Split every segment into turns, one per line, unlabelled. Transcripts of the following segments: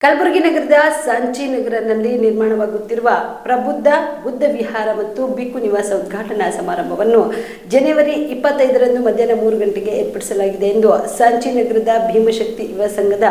ಕಲಬುರಗಿ ನಗರದ ಸಾಂಚಿ ನಗರದಲ್ಲಿ ನಿರ್ಮಾಣವಾಗುತ್ತಿರುವ ಪ್ರಬುದ್ಧ ಬುದ್ಧ ವಿಹಾರ ಮತ್ತು ಬಿಕ್ಕು ನಿವಾಸ ಉದ್ಘಾಟನಾ ಸಮಾರಂಭವನ್ನು ಜನವರಿ 25ರಂದು ಮಧ್ಯಾಹ್ನ 3 ಗಂಟೆಗೆ ಏರ್ಪಡಿಸಲಾಗಿದೆ ಎಂದು ಸಾಂಚಿ ನಗರದ ಭೀಮಶಕ್ತಿ ಯುವ ಸಂಘದ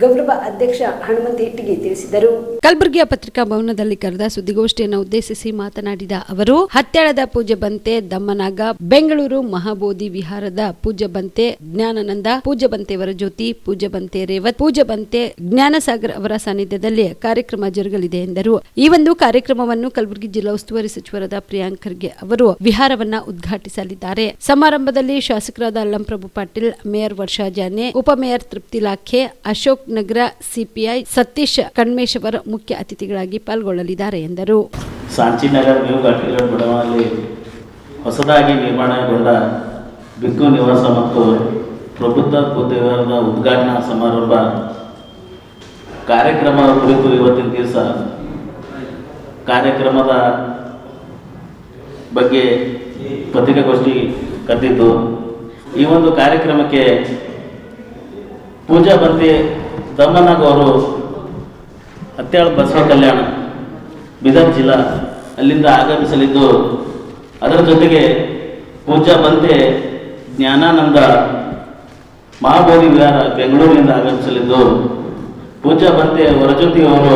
ಗೌರವ ಅಧ್ಯಕ್ಷ ಹನುಮಂತ ಇಟ್ಟಿಗೆ ತಿಳಿಸಿದರು. ಕಲಬುರಗಿಯ ಪತ್ರಿಕಾ ಭವನದಲ್ಲಿ ಕರೆದ ಸುದ್ದಿಗೋಷ್ಠಿಯನ್ನು ಉದ್ದೇಶಿಸಿ ಮಾತನಾಡಿದ ಅವರು, ಹತ್ಯಾಳದ ಪೂಜ್ಯ ಬಂತೆ ದಮ್ಮನಾಗ, ಬೆಂಗಳೂರು ಮಹಾಬೋಧಿ ವಿಹಾರದ ಪೂಜ್ಯ ಬಂತೆ ಜ್ಞಾನಾನಂದ, ಪೂಜ್ಯ ಬಂತೆ ವರಜ್ಯೋತಿ, ಪೂಜ್ಯ ಬಂತೆ ರೇವತ್, ಪೂಜ್ಯ ಬಂತೆ ಜ್ಞಾನಸಾಗರ್ ಅವರ ಸಾನ್ನಿಧ್ಯದಲ್ಲಿ ಕಾರ್ಯಕ್ರಮ ಜರುಗಲಿದೆ ಎಂದರು. ಈ ಒಂದು ಕಾರ್ಯಕ್ರಮವನ್ನು ಕಲಬುರಗಿ ಜಿಲ್ಲಾ ಉಸ್ತುವಾರಿ ಸಚಿವರಾದ ಪ್ರಿಯಾಂಕ್ ಖರ್ಗೆ ಅವರು ವಿಹಾರವನ್ನ ಉದ್ಘಾಟಿಸಲಿದ್ದಾರೆ. ಸಮಾರಂಭದಲ್ಲಿ ಶಾಸಕರಾದ ಅಲ್ಲಂಪ್ರಭು ಪಾಟೀಲ್, ಮೇಯರ್ ವರ್ಷಾ ಜಾನೆ, ಉಪಮೇಯರ್ ತೃಪ್ತಿ ಲಾಖೆ, ಅಶೋಕ್ ನಗರ ಸಿಪಿಐ ಸತೀಶ್ ಕಣ್ಮೇಶ್ವರ್ ಮುಖ್ಯ ಅತಿಥಿಗಳಾಗಿ ಪಾಲ್ಗೊಳ್ಳಲಿದ್ದಾರೆ ಎಂದರು.
ಸಾಂಚಿ ನಗರ ನ್ಯೂ ಘಾಟಿರೋಡ್ ಬಡಾವಣೆಯಲ್ಲಿ ಹೊಸದಾಗಿ ನಿರ್ಮಾಣಗೊಂಡ ಬಿಕ್ಕು ನಿವಾಸ ಮತ್ತು ಪ್ರಬುದ್ಧ ಬುದ್ಧ ವಿಹಾರದ ಉದ್ಘಾಟನಾ ಸಮಾರಂಭ ಕಾರ್ಯಕ್ರಮ ಕುರಿತು ಇವತ್ತಿನ ದಿವಸ ಕಾರ್ಯಕ್ರಮದ ಬಗ್ಗೆ ಪತ್ರಿಕಾಗೋಷ್ಠಿ ಕರೆದಿದ್ದು, ಈ ಒಂದು ಕಾರ್ಯಕ್ರಮಕ್ಕೆ ಪೂಜಾ ಬಂತೆ ದಮ್ಮನಾಗ್ ಅವರು ಹತ್ಯಾಳ ಬಸವ ಕಲ್ಯಾಣ ಬೀದರ್ ಜಿಲ್ಲಾ ಅಲ್ಲಿಂದ ಆಗಮಿಸಲಿದ್ದು, ಅದರ ಜೊತೆಗೆ ಪೂಜಾ ಬಂತೆ ಜ್ಞಾನಾನಂದ ಮಹಾಬೋಧಿ ವಿಹಾರ ಬೆಂಗಳೂರಿನಿಂದ ಆಗಮಿಸಲಿದ್ದು, ಪೂಜಾ ಬಂತೆ ವರಜ್ಯೋತಿ ಅವರು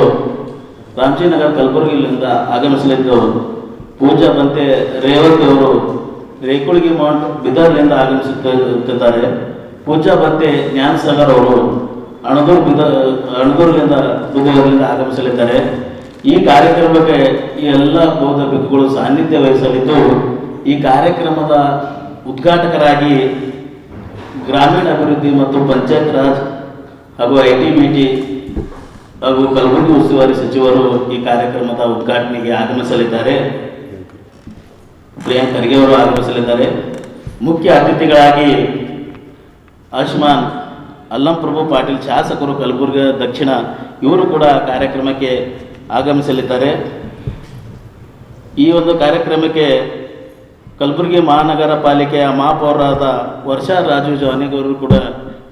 ರಾಮಚಂದ್ರನಗರ ಕಲಬುರಗಿಯಿಂದ ಆಗಮಿಸಲಿದ್ದು, ಪೂಜಾ ಬಂತೆ ರೇವತ್ ಅವರು ರೇಕುಳಗಿ ಮೌಂಟ್ ಬೀದರ್ನಿಂದ ಆಗಮಿಸುತ್ತಿದ್ದಾರೆ. ಪೂಜಾ ಬಂತೆ ಜ್ಞಾನಸಾಗರ್ ಅವರು ಅಣದೂರಿನಿಂದ ಬುದ್ಧೂರಿನಿಂದ ಆಗಮಿಸಲಿದ್ದಾರೆ. ಈ ಕಾರ್ಯಕ್ರಮಕ್ಕೆ ಈ ಎಲ್ಲ ಬೌದ್ಧ ಭಿಕ್ಕುಗಳು ಸಾನ್ನಿಧ್ಯ ವಹಿಸಲಿದ್ದು, ಈ ಕಾರ್ಯಕ್ರಮದ ಉದ್ಘಾಟಕರಾಗಿ ಗ್ರಾಮೀಣ ಅಭಿವೃದ್ಧಿ ಮತ್ತು ಪಂಚಾಯತ್ ರಾಜ್ ಹಾಗೂ ಐಟಿ ಹಾಗೂ ಕಲಬುರಗಿ ಉಸ್ತುವಾರಿ ಸಚಿವರು ಈ ಕಾರ್ಯಕ್ರಮದ ಉದ್ಘಾಟನೆಗೆ ಆಗಮಿಸಲಿದ್ದಾರೆ. ಪ್ರಿಯಾಂಕ್ ಖರ್ಗೆ ಅವರು ಆಗಮಿಸಲಿದ್ದಾರೆ. ಮುಖ್ಯ ಅತಿಥಿಗಳಾಗಿ ಆಯುಷ್ಮಾನ್ ಅಲ್ಲಂಪ್ರಭು ಪಾಟೀಲ್ ಶಾಸಕರು ಕಲಬುರಗಿ ದಕ್ಷಿಣ ಇವರು ಕೂಡ ಕಾರ್ಯಕ್ರಮಕ್ಕೆ ಆಗಮಿಸಲಿದ್ದಾರೆ. ಈ ಒಂದು ಕಾರ್ಯಕ್ರಮಕ್ಕೆ ಕಲಬುರಗಿ ಮಹಾನಗರ ಪಾಲಿಕೆಯ ಮಹಾಪೌರರಾದ ವರ್ಷಾ ರಾಜು ಜಾನಿಗವರು ಕೂಡ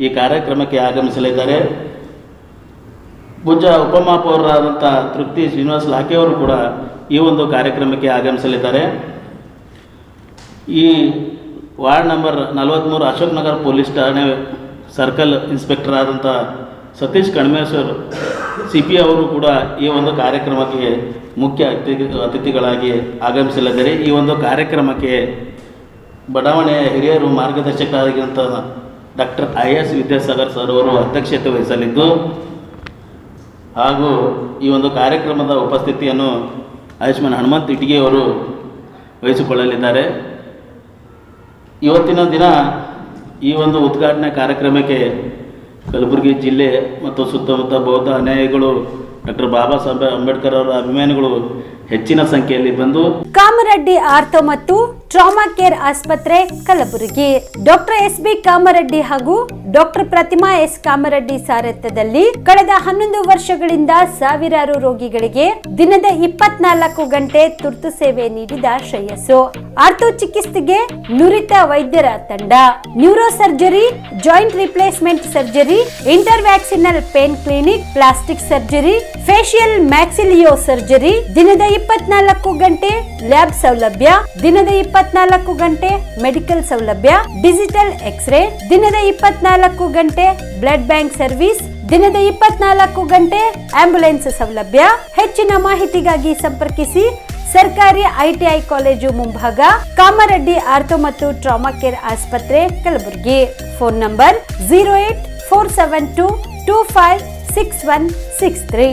ಈ ಕಾರ್ಯಕ್ರಮಕ್ಕೆ ಆಗಮಿಸಲಿದ್ದಾರೆ. ಪೂಜ್ಯ ಉಪಮಹಾಪೌರರಾದಂಥ ತೃಪ್ತಿ ಶ್ರೀನಿವಾಸ್ ಲಾಖೆಯವರು ಕೂಡ ಈ ಒಂದು ಕಾರ್ಯಕ್ರಮಕ್ಕೆ ಆಗಮಿಸಲಿದ್ದಾರೆ. ಈ ward number 43 Ashok Nagar police ಠಾಣೆ ಸರ್ಕಲ್ ಇನ್ಸ್ಪೆಕ್ಟರ್ ಆದಂಥ ಸತೀಶ್ ಕಣ್ಮೇಶ್ವರ್ CP ಅವರು ಕೂಡ ಈ ಒಂದು ಕಾರ್ಯಕ್ರಮಕ್ಕೆ ಮುಖ್ಯ ಅತಿಥಿಗಳಾಗಿ ಆಗಮಿಸಲಿದ್ದಾರೆ. ಈ ಒಂದು ಕಾರ್ಯಕ್ರಮಕ್ಕೆ ಬಡಾವಣೆಯ ಹಿರಿಯರು ಮಾರ್ಗದರ್ಶಕರಾಗಿರುವಂಥ ಡಾಕ್ಟರ್ IS ವಿದ್ಯಾಸಾಗರ್ ಸರ್ ಅವರು ಅಧ್ಯಕ್ಷತೆ ವಹಿಸಲಿದ್ದು, ಹಾಗೂ ಈ ಒಂದು ಕಾರ್ಯಕ್ರಮದ ಉಪಸ್ಥಿತಿಯನ್ನು ಆಯುಷ್ಮಾನ್ ಹನುಮಂತ ಇಟ್ಟಿಗೆ ಅವರು ವಹಿಸಿಕೊಳ್ಳಲಿದ್ದಾರೆ. ಇವತ್ತಿನ ದಿನ ಈ ಒಂದು ಉದ್ಘಾಟನಾ ಕಾರ್ಯಕ್ರಮಕ್ಕೆ ಕಲಬುರಗಿ ಜಿಲ್ಲೆ ಮತ್ತು ಸುತ್ತಮುತ್ತ ಬೌದ್ಧ ಅನುಯಾಯಿಗಳು, ಡಾಕ್ಟರ್ ಬಾಬಾ ಸಾಹೇಬ್ ಅಂಬೇಡ್ಕರ್ ಅವರ ಅಭಿಮಾನಿಗಳು ಹೆಚ್ಚಿನ ಸಂಖ್ಯೆಯಲ್ಲಿ ಬಂದು
ಕಾಮರೆಡ್ಡಿ ಆರ್ಥೋ ಮತ್ತು ಟ್ರಾಮಾ ಕೇರ್ ಆಸ್ಪತ್ರೆ ಕಲಬುರಗಿ ಡಾಕ್ಟರ್ SB ಕಾಮರೆಡ್ಡಿ ಹಾಗೂ ಡಾಕ್ಟರ್ ಪ್ರತಿಮಾ S ಕಾಮರೆಡ್ಡಿ ಸಾರಥ್ಯದಲ್ಲಿ ಕಳೆದ 11 ವರ್ಷಗಳಿಂದ ಸಾವಿರಾರು ರೋಗಿಗಳಿಗೆ ದಿನದ 24 ಗಂಟೆ ತುರ್ತು ಸೇವೆ ನೀಡಿದ ಶ್ರೇಯಸ್ಸು. ಆರ್ಥೋ ಚಿಕಿತ್ಸೆಗೆ ನುರಿತ ವೈದ್ಯರ ತಂಡ, neuro surgery, joint replacement surgery, interventional pain clinic, plastic surgery, facial maxillo surgery, ದಿನದ 24 ಗಂಟೆ ಲ್ಯಾಬ್ ಸೌಲಭ್ಯ, ದಿನದ 24 ಗಂಟೆ ಮೆಡಿಕಲ್ ಸೌಲಭ್ಯ, ಡಿಜಿಟಲ್ ಎಕ್ಸ್ರೇ, ದಿನದ 24 ಗಂಟೆ ಬ್ಲಡ್ ಬ್ಯಾಂಕ್ ಸರ್ವಿಸ್, ದಿನದ 24 ಗಂಟೆ ಆಂಬ್ಯುಲೆನ್ಸ್ ಸೌಲಭ್ಯ. ಹೆಚ್ಚಿನ ಮಾಹಿತಿಗಾಗಿ ಸಂಪರ್ಕಿಸಿ ಸರ್ಕಾರಿ ITI ಕಾಲೇಜು ಮುಂಭಾಗ, ಕಾಮರೆಡ್ಡಿ ಆರ್ಥೋ ಮತ್ತು ಟ್ರಾಮಾ ಕೇರ್ ಆಸ್ಪತ್ರೆ ಕಲಬುರಗಿ. Phone number 084722566163.